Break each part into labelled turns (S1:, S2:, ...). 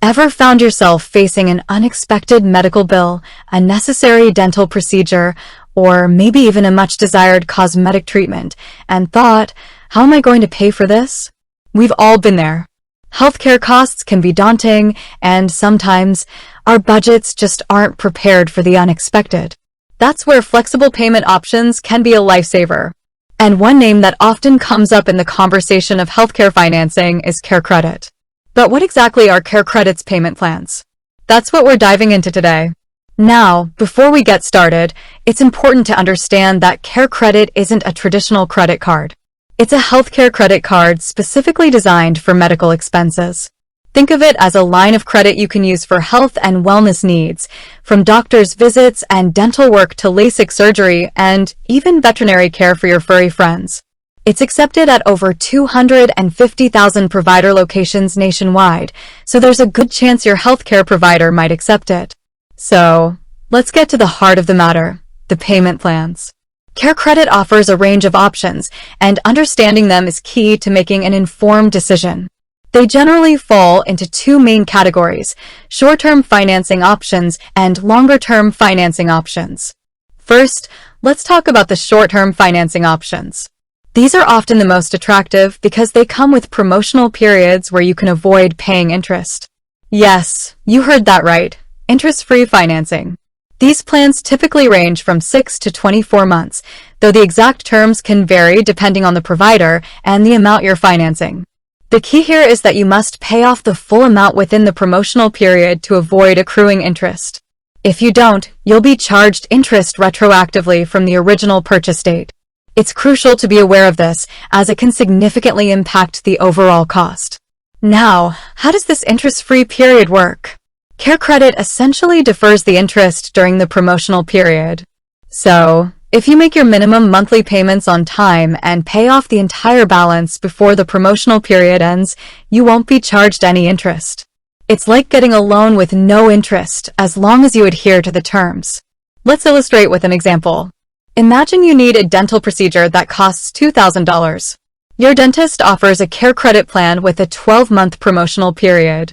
S1: Ever found yourself facing an unexpected medical bill, a necessary dental procedure, or maybe even a much-desired cosmetic treatment, and thought, how am I going to pay for this? We've all been there. Healthcare costs can be daunting, and sometimes our budgets just aren't prepared for the unexpected. That's where flexible payment options can be a lifesaver. And one name that often comes up in the conversation of healthcare financing is CareCredit. But what exactly are CareCredit's payment plans? That's what we're diving into today. Now, before we get started, it's important to understand that CareCredit isn't a traditional credit card. It's a healthcare credit card specifically designed for medical expenses. Think of it as a line of credit you can use for health and wellness needs, from doctor's visits and dental work to LASIK surgery and even veterinary care for your furry friends. It's accepted at over 250,000 provider locations nationwide, so there's a good chance your healthcare provider might accept it. So, let's get to the heart of the matter, the payment plans. CareCredit offers a range of options, and understanding them is key to making an informed decision. They generally fall into two main categories: short-term financing options and longer-term financing options. First, let's talk about the short-term financing options. These are often the most attractive because they come with promotional periods where you can avoid paying interest. Yes, you heard that right. Interest-free financing. These plans typically range from 6 to 24 months, though the exact terms can vary depending on the provider and the amount you're financing. The key here is that you must pay off the full amount within the promotional period to avoid accruing interest. If you don't, you'll be charged interest retroactively from the original purchase date. It's crucial to be aware of this, as it can significantly impact the overall cost. Now, how does this interest-free period work? CareCredit essentially defers the interest during the promotional period. So, if you make your minimum monthly payments on time and pay off the entire balance before the promotional period ends, you won't be charged any interest. It's like getting a loan with no interest as long as you adhere to the terms. Let's illustrate with an example. Imagine you need a dental procedure that costs $2,000. Your dentist offers a CareCredit plan with a 12-month promotional period.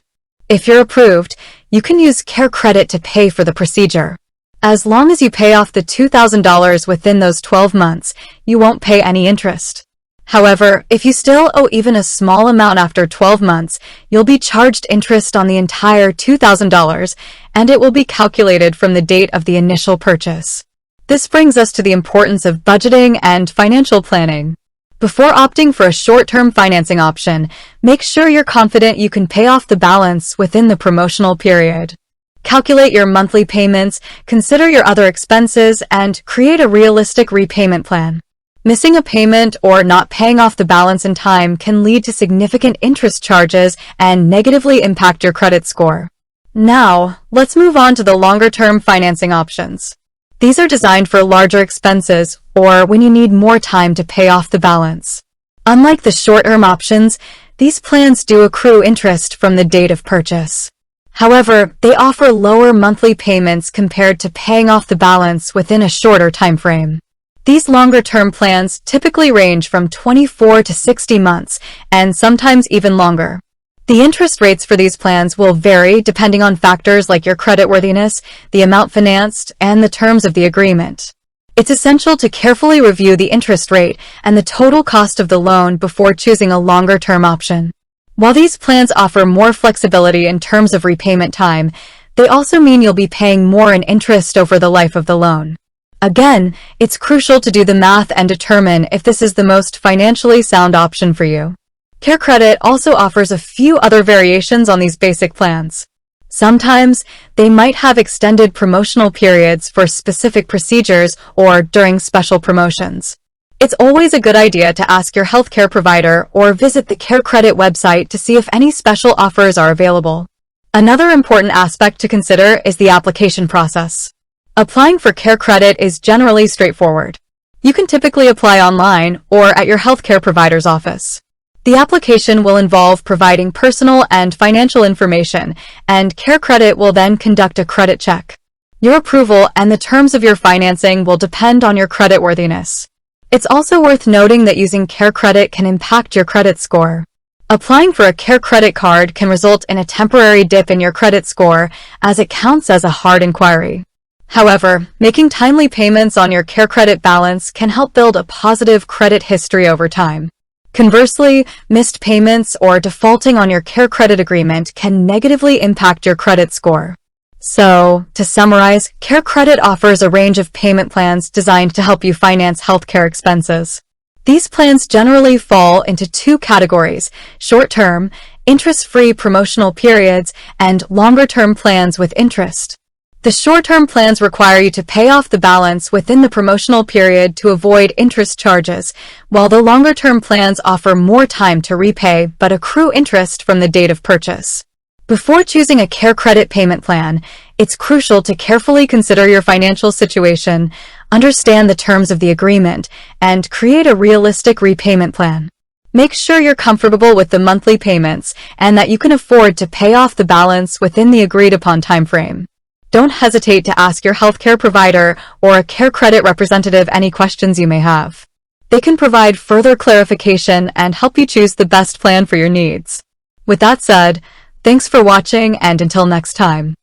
S1: If you're approved, you can use CareCredit to pay for the procedure. As long as you pay off the $2,000 within those 12 months, you won't pay any interest. However, if you still owe even a small amount after 12 months, you'll be charged interest on the entire $2,000, and it will be calculated from the date of the initial purchase. This brings us to the importance of budgeting and financial planning. Before opting for a short-term financing option, make sure you're confident you can pay off the balance within the promotional period. Calculate your monthly payments, consider your other expenses, and create a realistic repayment plan. Missing a payment or not paying off the balance in time can lead to significant interest charges and negatively impact your credit score. Now, let's move on to the longer-term financing options. These are designed for larger expenses or when you need more time to pay off the balance. Unlike the short-term options, these plans do accrue interest from the date of purchase. However, they offer lower monthly payments compared to paying off the balance within a shorter time frame. These longer-term plans typically range from 24 to 60 months, and sometimes even longer. The interest rates for these plans will vary depending on factors like your creditworthiness, the amount financed, and the terms of the agreement. It's essential to carefully review the interest rate and the total cost of the loan before choosing a longer-term option. While these plans offer more flexibility in terms of repayment time, they also mean you'll be paying more in interest over the life of the loan. Again, it's crucial to do the math and determine if this is the most financially sound option for you. CareCredit also offers a few other variations on these basic plans. Sometimes, they might have extended promotional periods for specific procedures or during special promotions. It's always a good idea to ask your healthcare provider or visit the CareCredit website to see if any special offers are available. Another important aspect to consider is the application process. Applying for CareCredit is generally straightforward. You can typically apply online or at your healthcare provider's office. The application will involve providing personal and financial information, and CareCredit will then conduct a credit check. Your approval and the terms of your financing will depend on your creditworthiness. It's also worth noting that using CareCredit can impact your credit score. Applying for a Care Credit card can result in a temporary dip in your credit score as it counts as a hard inquiry. However, making timely payments on your Care Credit balance can help build a positive credit history over time. Conversely, missed payments or defaulting on your Care Credit agreement can negatively impact your credit score. So, to summarize, Care Credit offers a range of payment plans designed to help you finance healthcare expenses. These plans generally fall into two categories: short-term, interest-free promotional periods, and longer-term plans with interest. The short-term plans require you to pay off the balance within the promotional period to avoid interest charges, while the longer-term plans offer more time to repay but accrue interest from the date of purchase. Before choosing a Care Credit payment plan, it's crucial to carefully consider your financial situation, understand the terms of the agreement, and create a realistic repayment plan. Make sure you're comfortable with the monthly payments and that you can afford to pay off the balance within the agreed-upon timeframe. Don't hesitate to ask your healthcare provider or a Care Credit representative any questions you may have. They can provide further clarification and help you choose the best plan for your needs. With that said, thanks for watching, and until next time.